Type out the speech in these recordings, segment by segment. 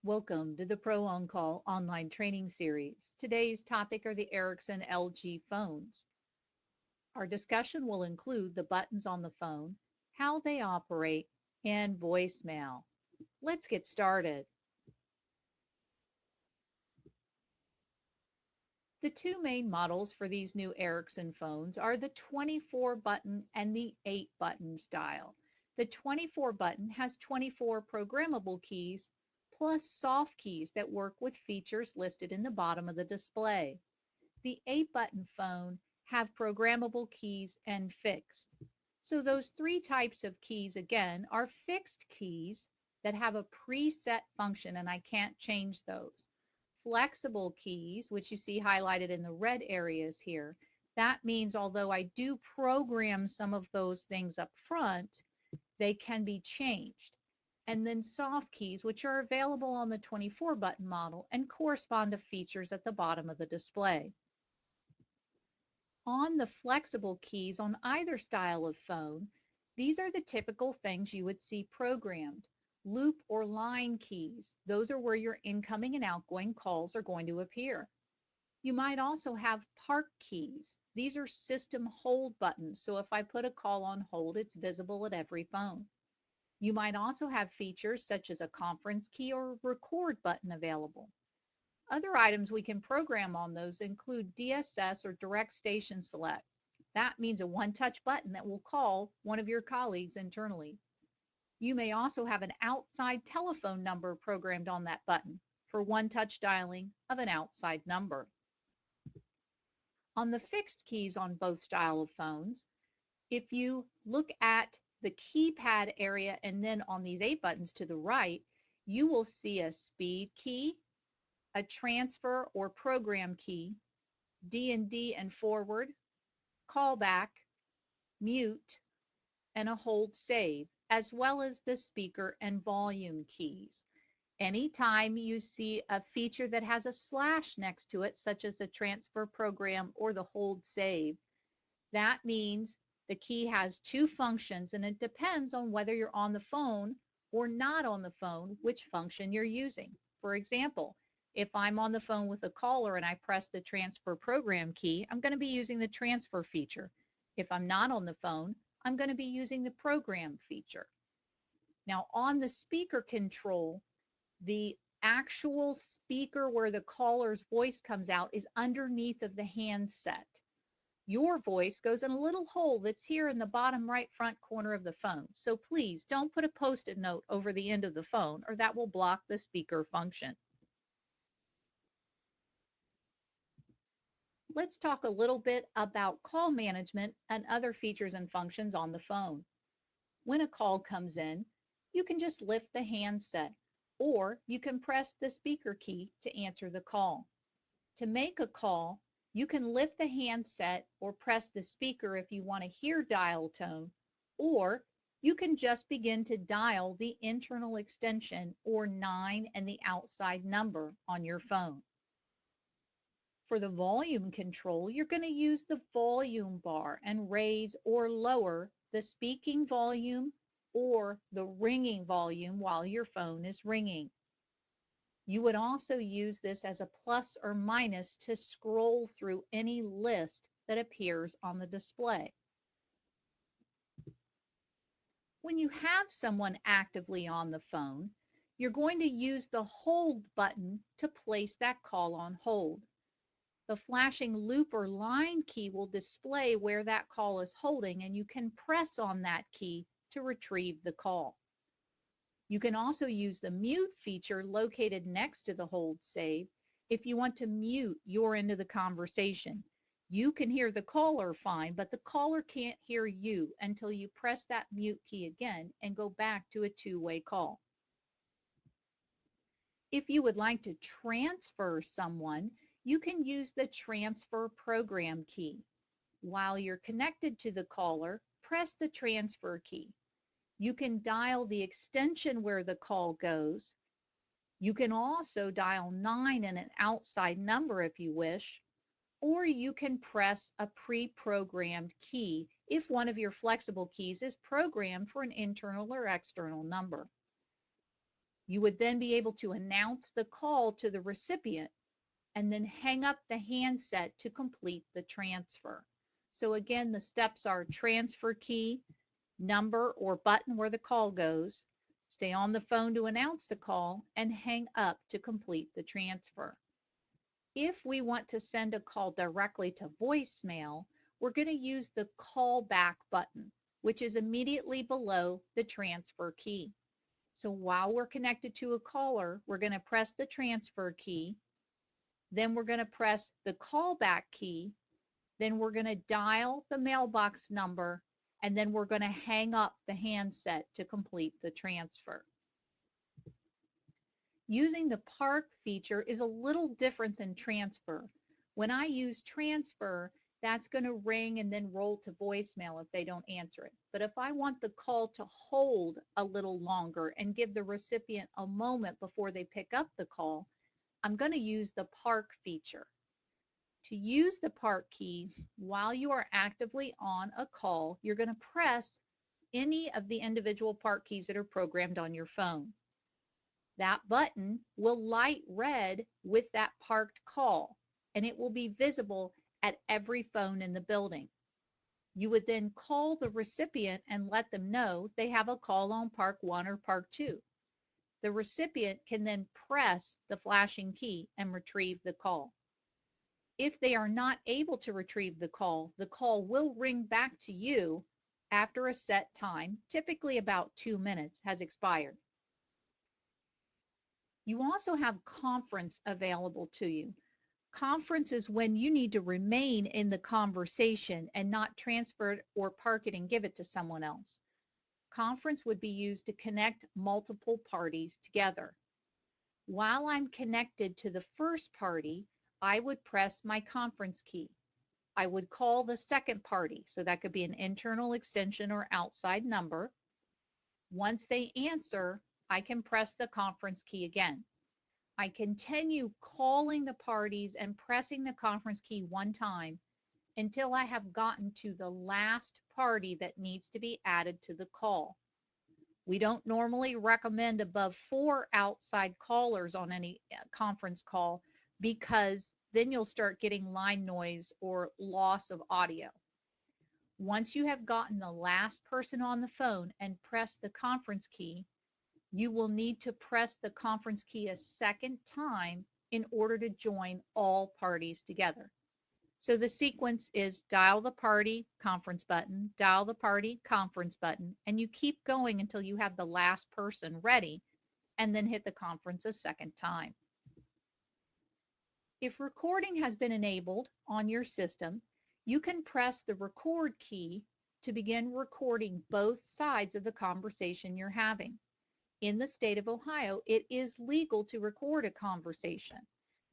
Welcome to the Pro On Call online training series. Today's topic are the Ericsson LG phones. Our discussion will include the buttons on the phone, how they operate, and voicemail. Let's get started. The two main models for these new Ericsson phones are the 24 button and the 8 button style. The 24 button has 24 programmable keys plus soft keys that work with features listed in the bottom of the display. The 8 button phone have programmable keys and fixed. So those three types of keys again are fixed keys that have a preset function and I can't change those. Flexible keys, which you see highlighted in the red areas here, that means although I do program some of those things up front, they can be changed. And then soft keys, which are available on the 24 button model and correspond to features at the bottom of the display. On the flexible keys on either style of phone, these are the typical things you would see programmed. Loop or line keys, those are where your incoming and outgoing calls are going to appear. You might also have park keys. These are system hold buttons, so if I put a call on hold, it's visible at every phone. You might also have features such as a conference key or record button available. Other items we can program on those include DSS or direct station select. That means a one-touch button that will call one of your colleagues internally. You may also have an outside telephone number programmed on that button for one-touch dialing of an outside number. On the fixed keys on both style of phones, if you look at the keypad area and then on these 8 buttons to the right, you will see a speed key, a transfer or program key, D&D and forward, callback, mute, and a hold save, as well as the speaker and volume keys. Anytime you see a feature that has a slash next to it, such as the transfer program or the hold save, that means the key has two functions and it depends on whether you're on the phone or not on the phone, which function you're using. For example, if I'm on the phone with a caller and I press the transfer program key, I'm going to be using the transfer feature. If I'm not on the phone, I'm going to be using the program feature. Now on the speaker control, the actual speaker where the caller's voice comes out is underneath of the handset. Your voice goes in a little hole that's here in the bottom right front corner of the phone. So please don't put a post-it note over the end of the phone or that will block the speaker function. Let's talk a little bit about call management and other features and functions on the phone. When a call comes in, you can just lift the handset or you can press the speaker key to answer the call. To make a call, you can lift the handset or press the speaker if you want to hear dial tone, or you can just begin to dial the internal extension or 9 and the outside number on your phone. For the volume control, you're going to use the volume bar and raise or lower the speaking volume or the ringing volume while your phone is ringing. You would also use this as a plus or minus to scroll through any list that appears on the display. When you have someone actively on the phone, you're going to use the hold button to place that call on hold. The flashing loop or line key will display where that call is holding, and you can press on that key to retrieve the call. You can also use the mute feature located next to the hold save if you want to mute your end of the conversation. You can hear the caller fine, but the caller can't hear you until you press that mute key again and go back to a two-way call. If you would like to transfer someone, you can use the transfer program key. While you're connected to the caller, press the transfer key. You can dial the extension where the call goes. You can also dial 9 and an outside number if you wish, or you can press a pre-programmed key if one of your flexible keys is programmed for an internal or external number. You would then be able to announce the call to the recipient and then hang up the handset to complete the transfer. So again, the steps are transfer key, number or button where the call goes, stay on the phone to announce the call, and hang up to complete the transfer. If we want to send a call directly to voicemail, we're going to use the call back button, which is immediately below the transfer key. So while we're connected to a caller, we're going to press the transfer key, then we're going to press the callback key, then we're going to dial the mailbox number, and then we're going to hang up the handset to complete the transfer. Using the park feature is a little different than transfer. When I use transfer, that's going to ring and then roll to voicemail if they don't answer it. But if I want the call to hold a little longer and give the recipient a moment before they pick up the call, I'm going to use the park feature. To use the park keys while you are actively on a call, you're going to press any of the individual park keys that are programmed on your phone. That button will light red with that parked call, and it will be visible at every phone in the building. You would then call the recipient and let them know they have a call on Park 1 or Park 2. The recipient can then press the flashing key and retrieve the call. If they are not able to retrieve the call will ring back to you after a set time, typically about 2 minutes, has expired. You also have conference available to you. Conference is when you need to remain in the conversation and not transfer it or park it and give it to someone else. Conference would be used to connect multiple parties together. While I'm connected to the first party, I would press my conference key. I would call the second party, so that could be an internal extension or outside number. Once they answer, I can press the conference key again. I continue calling the parties and pressing the conference key one time until I have gotten to the last party that needs to be added to the call. We don't normally recommend above 4 outside callers on any conference call because then you'll start getting line noise or loss of audio. Once you have gotten the last person on the phone and pressed the conference key, you will need to press the conference key a second time in order to join all parties together. So the sequence is dial the party, conference button, dial the party, conference button, and you keep going until you have the last person ready, and then hit the conference a second time. If recording has been enabled on your system, you can press the record key to begin recording both sides of the conversation you're having. In the state of Ohio, it is legal to record a conversation.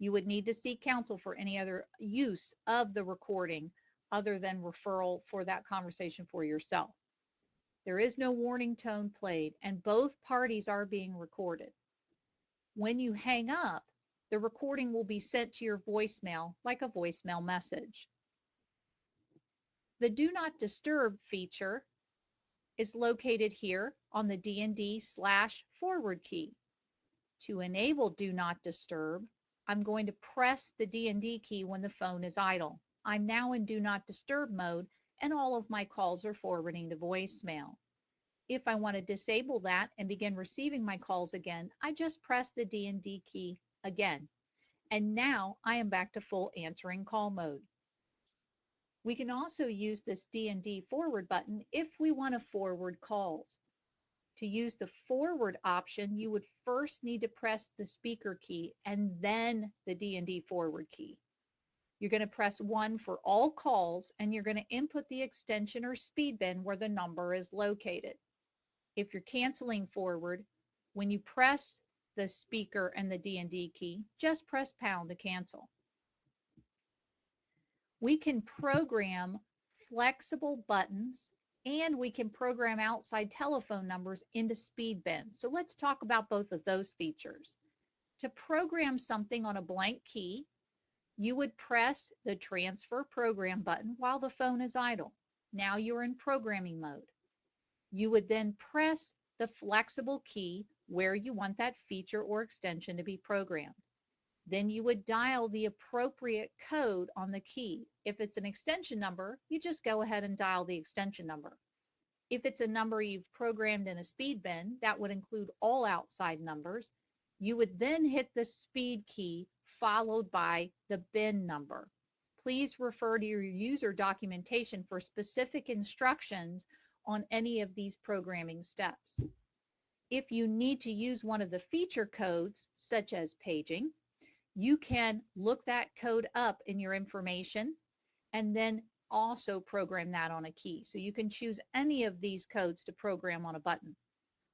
You would need to seek counsel for any other use of the recording other than referral for that conversation for yourself. There is no warning tone played, and both parties are being recorded. When you hang up, the recording will be sent to your voicemail like a voicemail message. The Do Not Disturb feature is located here on the D&D/forward key. To enable Do Not Disturb, I'm going to press the D&D key when the phone is idle. I'm now in Do Not Disturb mode, and all of my calls are forwarding to voicemail. If I want to disable that and begin receiving my calls again, I just press the D&D key again. And now I am back to full answering call mode. We can also use this D&D forward button if we want to forward calls. To use the forward option, you would first need to press the speaker key and then the D&D forward key. You're going to press 1 for all calls, and you're going to input the extension or speed bin where the number is located. If you're canceling forward, when you press the speaker and the D&D key, just press pound to cancel. We can program flexible buttons, and we can program outside telephone numbers into speed bins. So let's talk about both of those features. To program something on a blank key, you would press the transfer program button while the phone is idle. Now you're in programming mode. You would then press the flexible key where you want that feature or extension to be programmed. Then you would dial the appropriate code on the key. If it's an extension number, you just go ahead and dial the extension number. If it's a number you've programmed in a speed bin, that would include all outside numbers. You would then hit the speed key followed by the bin number. Please refer to your user documentation for specific instructions on any of these programming steps. If you need to use one of the feature codes, such as paging, you can look that code up in your information and then also program that on a key. So you can choose any of these codes to program on a button.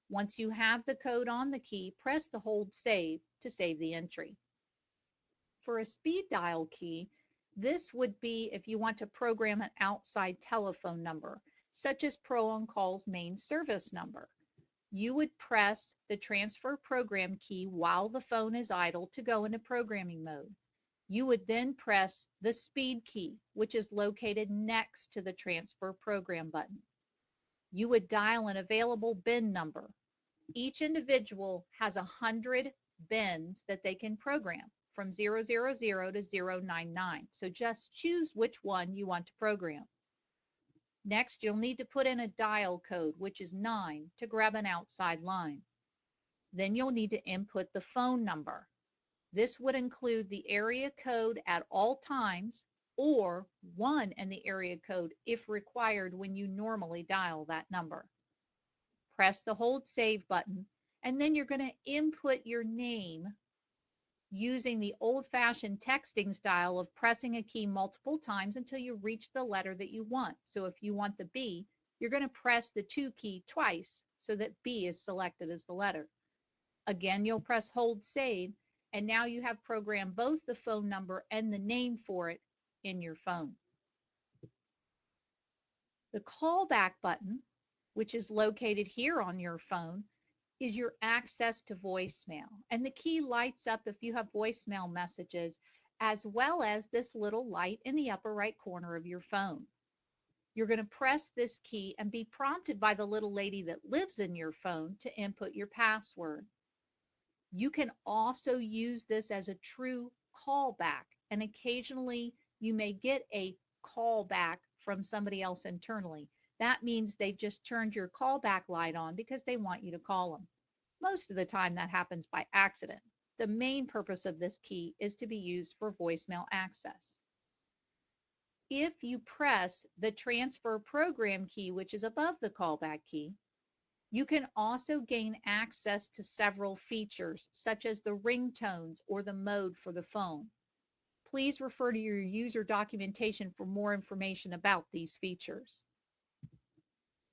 Once you have the code on the key, press the hold save to save the entry. For a speed dial key, this would be if you want to program an outside telephone number, such as Pro On Call's main service number. You would press the transfer program key while the phone is idle to go into programming mode. You would then press the speed key, which is located next to the transfer program button. You would dial an available bin number. Each individual has 100 bins that they can program from 000 to 099. So just choose which one you want to program. Next, you'll need to put in a dial code, which is 9, to grab an outside line. Then you'll need to input the phone number. This would include the area code at all times or 1 and the area code if required when you normally dial that number. Press the hold save button, and then you're going to input your name using the old-fashioned texting style of pressing a key multiple times until you reach the letter that you want. So if you want the B, you're going to press the 2 key twice so that B is selected as the letter. Again, you'll press hold save, and now you have programmed both the phone number and the name for it in your phone. The callback button, which is located here on your phone, is your access to voicemail. And the key lights up if you have voicemail messages, as well as this little light in the upper right corner of your phone. You're going to press this key and be prompted by the little lady that lives in your phone to input your password. You can also use this as a true callback, and occasionally you may get a callback from somebody else internally. That means they've just turned your callback light on because they want you to call them. Most of the time that happens by accident. The main purpose of this key is to be used for voicemail access. If you press the transfer program key, which is above the callback key, you can also gain access to several features, such as the ringtones or the mode for the phone. Please refer to your user documentation for more information about these features.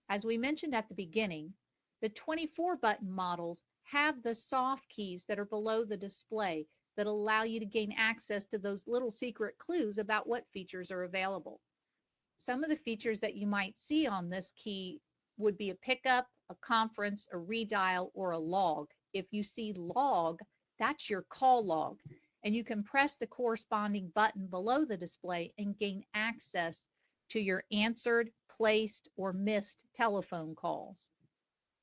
As we mentioned at the beginning, the 24-button models have the soft keys that are below the display that allow you to gain access to those little secret clues about what features are available. Some of the features that you might see on this key would be a pickup, a conference, a redial, or a log. If you see log, that's your call log, and you can press the corresponding button below the display and gain access to your answered, placed, or missed telephone calls.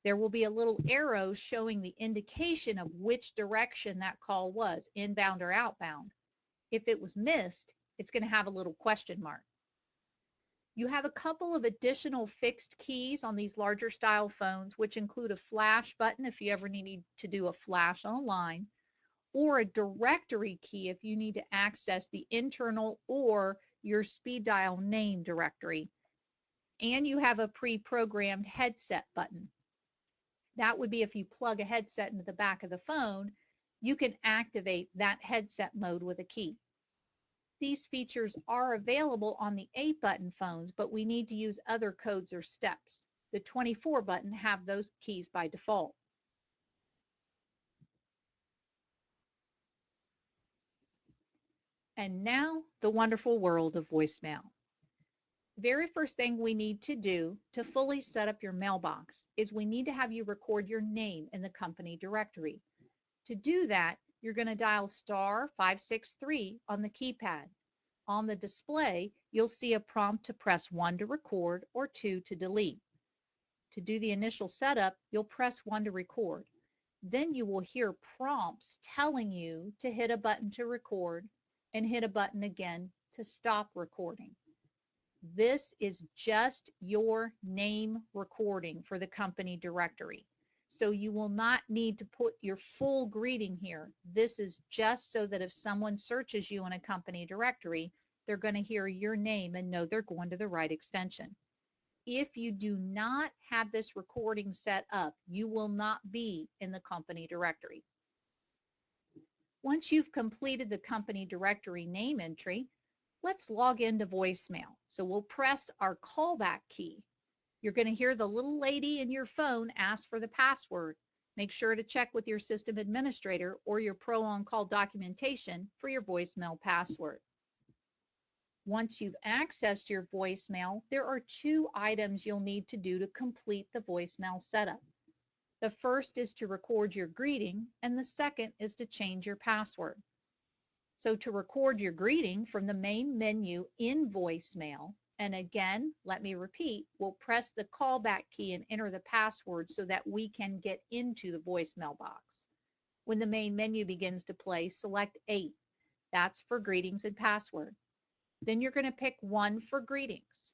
There will be a little arrow showing the indication of which direction that call was, inbound or outbound. If it was missed, it's going to have a little question mark. You have a couple of additional fixed keys on these larger style phones, which include a flash button if you ever need to do a flash on a line, or a directory key if you need to access the internal or your speed dial name directory. And you have a pre-programmed headset button. That would be if you plug a headset into the back of the phone, you can activate that headset mode with a key. These features are available on the 8-button phones, but we need to use other codes or steps. The 24-button have those keys by default. And now, the wonderful world of voicemail. The very first thing we need to do to fully set up your mailbox is we need to have you record your name in the company directory. To do that, you're going to dial *563 on the keypad. On the display, you'll see a prompt to press 1 to record or 2 to delete. To do the initial setup, you'll press 1 to record. Then you will hear prompts telling you to hit a button to record and hit a button again to stop recording. This is just your name recording for the company directory. So you will not need to put your full greeting here. This is just so that if someone searches you in a company directory, they're going to hear your name and know they're going to the right extension. If you do not have this recording set up, you will not be in the company directory. Once you've completed the company directory name entry, let's log into voicemail. So we'll press our callback key. You're going to hear the little lady in your phone ask for the password. Make sure to check with your system administrator or your Pro On Call documentation for your voicemail password. Once you've accessed your voicemail, there are 2 items you'll need to do to complete the voicemail setup. The first is to record your greeting, and the second is to change your password. So to record your greeting from the main menu in voicemail, and again, let me repeat, we'll press the callback key and enter the password so that we can get into the voicemail box. When the main menu begins to play, select 8. That's for greetings and password. Then you're going to pick 1 for greetings.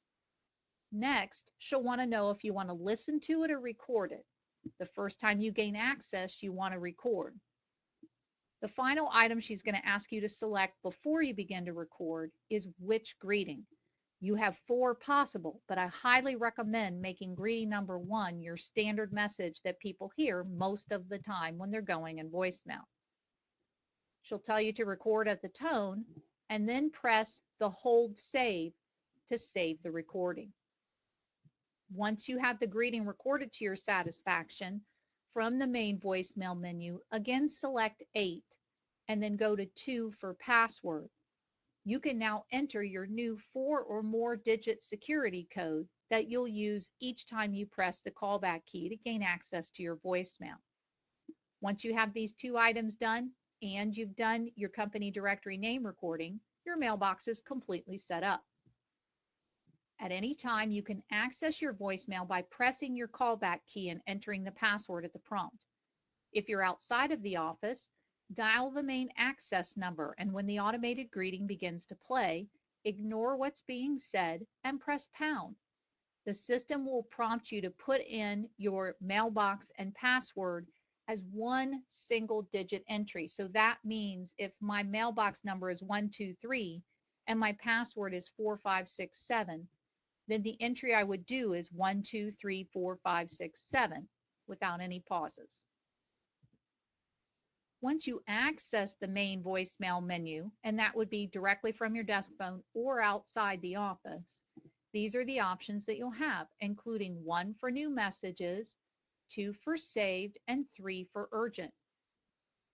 Next, she'll want to know if you want to listen to it or record it. The first time you gain access, you want to record. The final item she's going to ask you to select before you begin to record is which greeting. You have 4 possible, but I highly recommend making greeting number 1 your standard message that people hear most of the time when they're going in voicemail. She'll tell you to record at the tone and then press the hold save to save the recording. Once you have the greeting recorded to your satisfaction, from the main voicemail menu, again select 8 and then go to 2 for password. You can now enter your new 4 or more digit security code that you'll use each time you press the callback key to gain access to your voicemail. Once you have these 2 items done and you've done your company directory name recording, your mailbox is completely set up. At any time, you can access your voicemail by pressing your callback key and entering the password at the prompt. If you're outside of the office, dial the main access number, and when the automated greeting begins to play, ignore what's being said and press pound. The system will prompt you to put in your mailbox and password as 1 single digit entry. So that means if my mailbox number is 123 and my password is 4567, then the entry I would do is 1234567 without any pauses. Once you access the main voicemail menu, and that would be directly from your desk phone or outside the office, these are the options that you'll have, including 1 for new messages, 2 for saved, and 3 for urgent.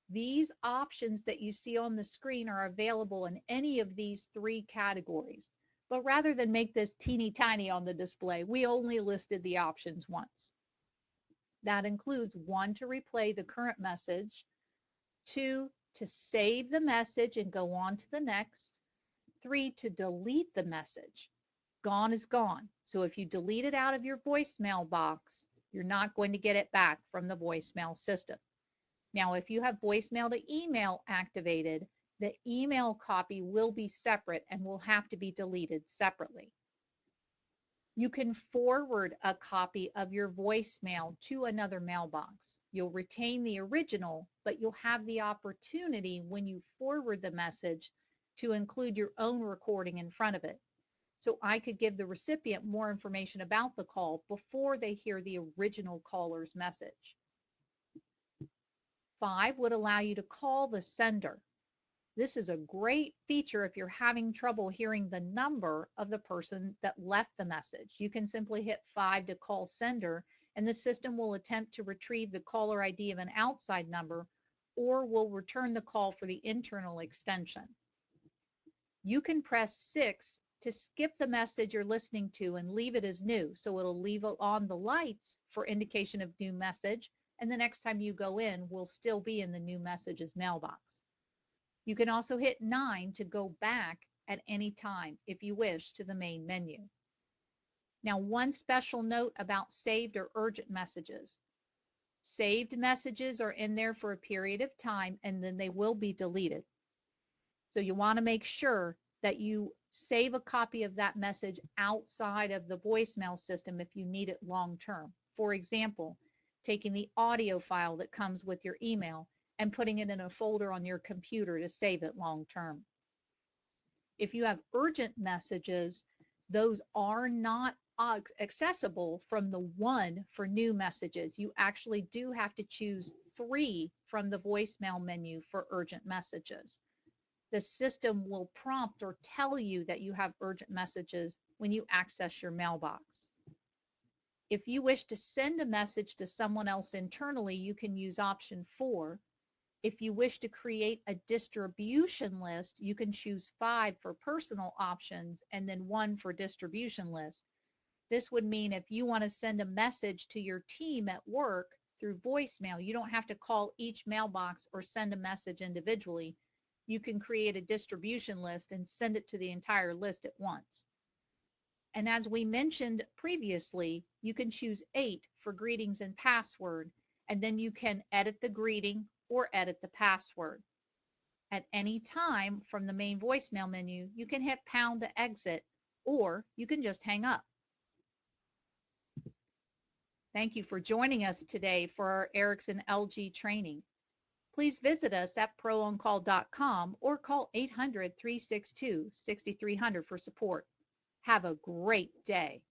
These options that you see on the screen are available in any of these 3 categories. But rather than make this teeny tiny on the display, we only listed the options once. That includes 1 to replay the current message, 2 to save the message and go on to the next, 3 to delete the message. Gone is gone. So if you delete it out of your voicemail box, you're not going to get it back from the voicemail system. Now, if you have voicemail to email activated, the email copy will be separate and will have to be deleted separately. You can forward a copy of your voicemail to another mailbox. You'll retain the original, but you'll have the opportunity when you forward the message to include your own recording in front of it. So I could give the recipient more information about the call before they hear the original caller's message. 5 would allow you to call the sender. This is a great feature if you're having trouble hearing the number of the person that left the message. You can simply hit 5 to call sender, and the system will attempt to retrieve the caller ID of an outside number or will return the call for the internal extension. You can press 6 to skip the message you're listening to and leave it as new. So it'll leave on the lights for indication of new message, and the next time you go in, will still be in the new messages mailbox. You can also hit 9 to go back at any time, if you wish, to the main menu. Now, one special note about saved or urgent messages. Saved messages are in there for a period of time and then they will be deleted. So you want to make sure that you save a copy of that message outside of the voicemail system if you need it long term. For example, taking the audio file that comes with your email and putting it in a folder on your computer to save it long term. If you have urgent messages, those are not accessible from the one for new messages. You actually do have to choose 3 from the voicemail menu for urgent messages. The system will prompt or tell you that you have urgent messages when you access your mailbox. If you wish to send a message to someone else internally, you can use option 4. If you wish to create a distribution list, you can choose 5 for personal options and then 1 for distribution list. This would mean if you want to send a message to your team at work through voicemail, you don't have to call each mailbox or send a message individually. You can create a distribution list and send it to the entire list at once. And as we mentioned previously, you can choose 8 for greetings and password, and then you can edit the greeting or edit the password. At any time from the main voicemail menu, you can hit pound to exit, or you can just hang up. Thank you for joining us today for our Ericsson LG training. Please visit us at prooncall.com or call 800-362-6300 for support. Have a great day.